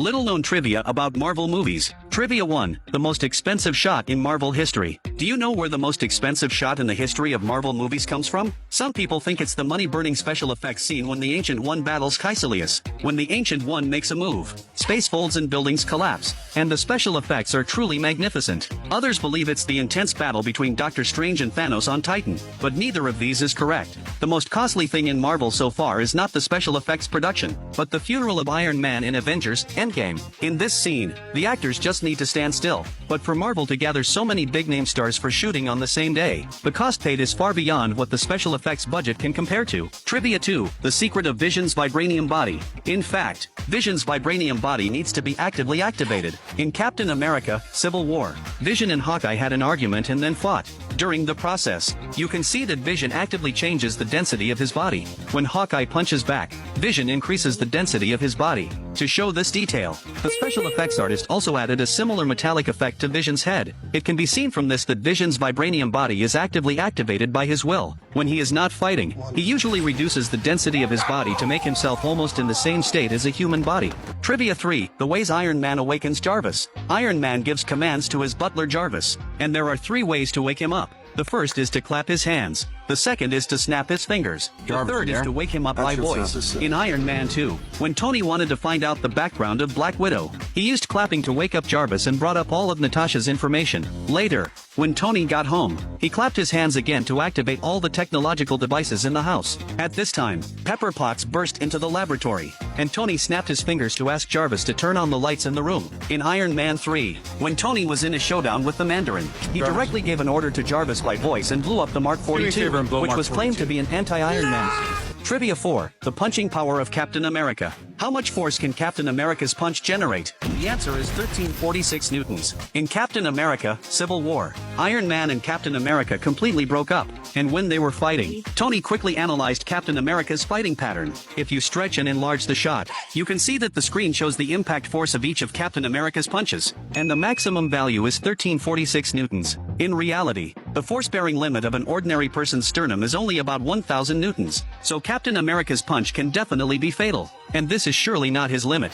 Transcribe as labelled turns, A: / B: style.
A: Little known trivia about Marvel movies. Trivia 1. The most expensive shot in Marvel history. Do you know where the most expensive shot in the history of Marvel movies comes from? Some people think it's the money-burning special effects scene when the Ancient One battles Kaecilius. When the Ancient One makes a move, space folds and buildings collapse, and the special effects are truly magnificent. Others believe it's the intense battle between Doctor Strange and Thanos on Titan, but neither of these is correct. The most costly thing in Marvel so far is not the special effects production, but the funeral of Iron Man in Avengers Endgame. In this scene, the actors just need to stand still. But for Marvel to gather so many big-name stars for shooting on the same day, the cost paid is far beyond what the special effects budget can compare to. Trivia 2. The secret of Vision's vibranium body. In fact, Vision's vibranium body needs to be actively activated. In Captain America: Civil War, Vision and Hawkeye had an argument and then fought. During the process, you can see that Vision actively changes the density of his body. When Hawkeye punches back, Vision increases the density of his body. To show this detail, the special effects artist also added a similar metallic effect to Vision's head. It can be seen from this that Vision's vibranium body is actively activated by his will. When he is not fighting, he usually reduces the density of his body to make himself almost in the same state as a human body. Trivia 3. The ways Iron Man awakens Jarvis. Iron Man gives commands to his butler Jarvis, and there are 3 ways to wake him up. The first is to clap his hands. The second is to snap his fingers. The third is to wake him up by voice. In Iron Man 2, when Tony wanted to find out the background of Black Widow, he used clapping to wake up Jarvis and brought up all of Natasha's information. Later, when Tony got home, he clapped his hands again to activate all the technological devices in the house. At this time, Pepper Potts burst into the laboratory, and Tony snapped his fingers to ask Jarvis to turn on the lights in the room. In Iron Man 3, when Tony was in a showdown with the Mandarin, he directly gave an order to Jarvis by voice and blew up the Mark 42, which was claimed to be an anti-Iron Man. Trivia 4. The punching power of Captain America. How much force can Captain America's punch generate? The answer is 1346 newtons. In Captain America: Civil War, Iron Man and Captain America completely broke up, and when they were fighting, Tony quickly analyzed Captain America's fighting pattern. If you stretch and enlarge the shot, you can see that the screen shows the impact force of each of Captain America's punches, and the maximum value is 1346 newtons. In reality, the force-bearing limit of an ordinary person's sternum is only about 1000 newtons, so Captain America's punch can definitely be fatal. And this is surely not his limit.